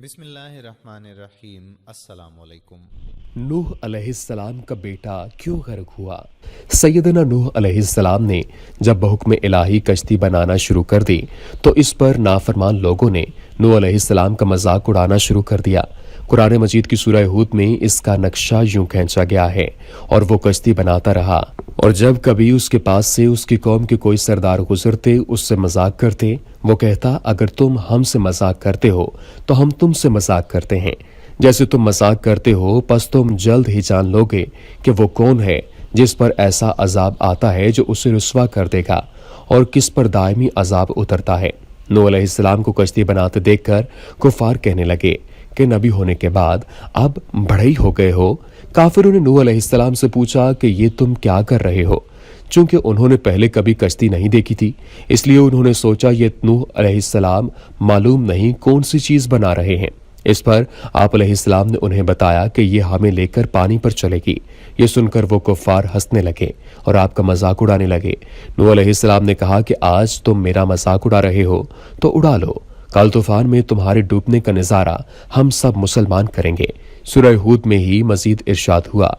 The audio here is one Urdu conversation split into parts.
بسم اللہ الرحمن الرحیم۔ السلام علیکم۔ نوح علیہ السلام کا بیٹا کیوں غرق ہوا؟ سیدنا نوح علیہ السلام نے جب بحکم الہی کشتی بنانا شروع کر دی تو اس پر نافرمان لوگوں نے نوح علیہ السلام کا مذاق اڑانا شروع کر دیا۔ قرآن مجید کی سورہ ہود میں اس کا نقشہ یوں کھینچا گیا ہے، اور وہ کشتی بناتا رہا، اور جب کبھی اس کے پاس سے اس کی قوم کے کوئی سردار گزرتے اس سے مذاق کرتے، وہ کہتا اگر تم ہم سے مذاق کرتے ہو تو ہم تم سے مذاق کرتے ہیں، جیسے تم مذاق کرتے ہو پس تم جلد ہی جان لوگے کہ وہ کون ہے جس پر ایسا عذاب آتا ہے جو اسے رسوا کر دے گا، اور کس پر دائمی عذاب اترتا ہے۔ نوح علیہ السلام کو کشتی بناتے دیکھ کر کفار کہنے لگے کہ نبی ہونے کے بعد اب بڑے ہی ہو گئے ہو۔ کافروں نے نوح علیہ السلام سے پوچھا کہ یہ تم کیا کر رہے ہو؟ چونکہ انہوں نے پہلے کبھی کشتی نہیں دیکھی تھی، اس لیے انہوں نے سوچا یہ نوح علیہ السلام معلوم نہیں کون سی چیز بنا رہے ہیں۔ اس پر آپ علیہ السلام نے انہیں بتایا کہ یہ ہمیں لے کر پانی پر چلے گی۔ یہ سن کر وہ کفار ہنسنے لگے اور آپ کا مذاق اڑانے لگے۔ نوح علیہ السلام نے کہا کہ آج تم میرا مذاق اڑا رہے ہو تو اڑا لو، کل طوفان میں تمہارے ڈوبنے کا نظارہ ہم سب مسلمان کریں گے۔ سورہ ہود میں ہی مزید ارشاد ہوا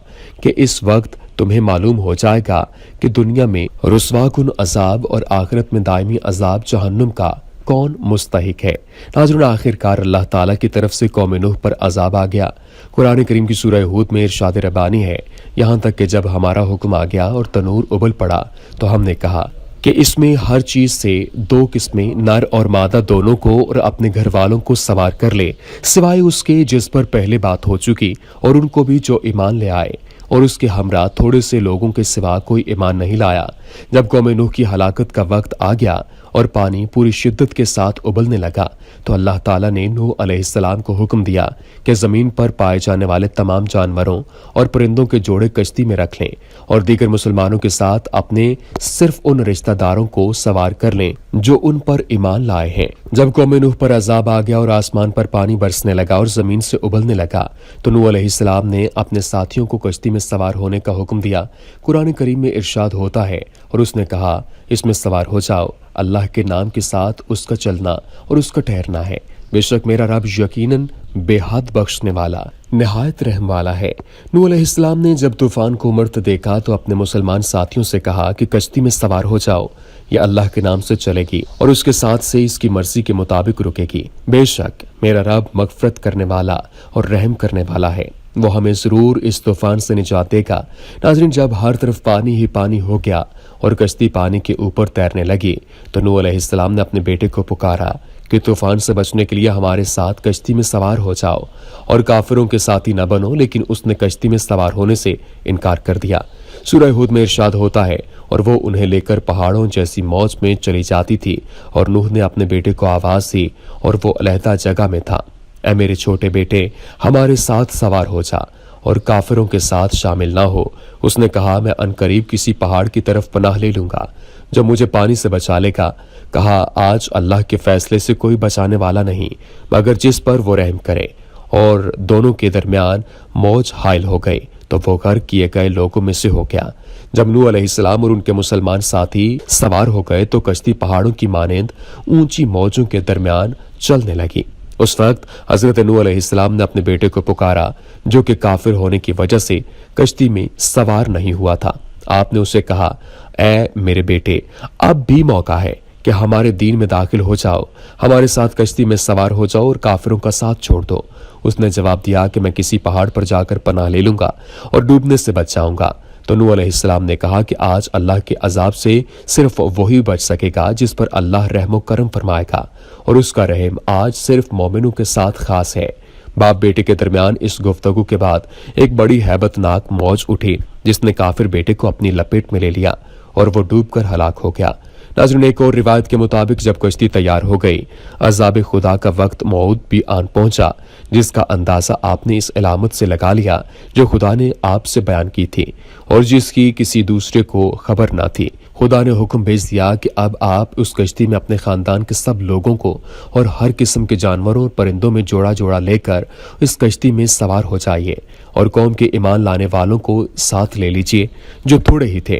کہ اس وقت تمہیں معلوم ہو جائے گا کہ دنیا میں رسوا کن عذاب اور آخرت میں دائمی عذاب جہنم کا کون مستحق ہے۔ ناظرین، آخر کار اللہ تعالیٰ کی طرف سے قوم نوح پر عذاب آ گیا۔ قرآن کریم کی سورہ ہود میں ارشاد ربانی ہے، یہاں تک کہ جب ہمارا حکم آ گیا اور تنور ابل پڑا تو ہم نے کہا کہ اس میں ہر چیز سے دو قسمیں نر اور مادہ دونوں کو اور اپنے گھر والوں کو سوار کر لے، سوائے اس کے جس پر پہلے بات ہو چکی، اور ان کو بھی جو ایمان لے آئے، اور اس کے ہمراہ تھوڑے سے لوگوں کے سوا کوئی ایمان نہیں لایا۔ جب قوم نوح کی ہلاکت کا وقت آ گیا اور پانی پوری شدت کے ساتھ ابلنے لگا تو اللہ تعالیٰ نے نوح علیہ السلام کو حکم دیا کہ زمین پر پائے جانے والے تمام جانوروں اور پرندوں کے جوڑے کشتی میں رکھ لیں، اور دیگر مسلمانوں کے ساتھ اپنے صرف ان رشتہ داروں کو سوار کر لیں جو ان پر ایمان لائے ہیں۔ جب قوم نوح پر عذاب آ گیا اور آسمان پر پانی برسنے لگا اور زمین سے ابلنے لگا تو نوح علیہ السلام نے اپنے ساتھیوں کو کشتی میں سوار ہونے کا حکم دیا۔ قرآن کریم میں ارشاد ہوتا ہے، اور اس نے کہا اس میں سوار ہو جاؤ، اللہ کے نام کے ساتھ اس کا چلنا اور اس کا ٹھہرنا ہے، بے شک میرا رب یقیناً بے حد بخشنے والا نہایت رحم والا ہے۔ نوح علیہ السلام نے جب طوفان کو امرتے دیکھا تو اپنے مسلمان ساتھیوں سے کہا کہ کشتی میں سوار ہو جاؤ، یہ اللہ کے نام سے چلے گی اور اس کے ساتھ سے اس کی مرضی کے مطابق رکے گی، بے شک میرا رب مغفرت کرنے والا اور رحم کرنے والا ہے، وہ ہمیں ضرور اس طوفان سے نجات دے گا۔ ناظرین، جب ہر طرف پانی ہی پانی ہو گیا اور کشتی پانی کے اوپر تیرنے لگی تو نوح علیہ السلام نے اپنے بیٹے کو پکارا کہ طوفان سے بچنے کے لیے ہمارے ساتھ کشتی میں سوار ہو جاؤ اور کافروں کے ساتھی نہ بنو، لیکن اس نے کشتی میں سوار ہونے سے انکار کر دیا۔ سورہ ہود میں ارشاد ہوتا ہے، اور وہ انہیں لے کر پہاڑوں جیسی موج میں چلی جاتی تھی، اور نوح نے اپنے بیٹے کو آواز دی اور وہ علیحدہ جگہ میں تھا، اے میرے چھوٹے بیٹے ہمارے ساتھ سوار ہو جا اور کافروں کے ساتھ شامل نہ ہو۔ اس نے کہا میں عنقریب کسی پہاڑ کی طرف پناہ لے لوں گا جو مجھے پانی سے بچا لے گا۔ کہا آج اللہ کے فیصلے سے کوئی بچانے والا نہیں مگر جس پر وہ رحم کرے، اور دونوں کے درمیان موج حائل ہو گئی تو وہ غرق کیے گئے لوگوں میں سے ہو گیا۔ جب نوح علیہ السلام اور ان کے مسلمان ساتھی سوار ہو گئے تو کشتی پہاڑوں کی مانند اونچی موجوں کے درمیان چلنے لگی۔ اس وقت حضرت نوح علیہ السلام نے اپنے بیٹے کو پکارا جو کہ کافر ہونے کی وجہ سے کشتی میں سوار نہیں ہوا تھا۔ آپ نے اسے کہا اے میرے بیٹے اب بھی موقع ہے کہ ہمارے دین میں داخل ہو جاؤ، ہمارے ساتھ کشتی میں سوار ہو جاؤ اور کافروں کا ساتھ چھوڑ دو۔ اس نے جواب دیا کہ میں کسی پہاڑ پر جا کر پناہ لے لوں گا اور ڈوبنے سے بچ جاؤں گا۔ تو نوح علیہ السلام نے کہا کہ آج اللہ کے عذاب سے صرف وہی بچ سکے گا جس پر اللہ رحم و کرم فرمائے گا، اور اس کا رحم آج صرف مومنوں کے ساتھ خاص ہے۔ باپ بیٹے کے درمیان اس گفتگو کے بعد ایک بڑی ہیبت ناک موج اٹھی جس نے کافر بیٹے کو اپنی لپیٹ میں لے لیا اور وہ ڈوب کر ہلاک ہو گیا۔ ناظرین، ایک اور روایت کے مطابق جب کشتی تیار ہو گئی، عذاب خدا کا وقت موعود بھی آن پہنچا، جس کا اندازہ آپ نے اس علامت سے لگا لیا جو خدا نے آپ سے بیان کی تھی اور جس کی کسی دوسرے کو خبر نہ تھی۔ خدا نے حکم بھیج دیا کہ اب آپ اس کشتی میں اپنے خاندان کے سب لوگوں کو اور ہر قسم کے جانوروں اور پرندوں میں جوڑا جوڑا لے کر اس کشتی میں سوار ہو جائیے، اور قوم کے ایمان لانے والوں کو ساتھ لے لیجیے جو تھوڑے ہی تھے،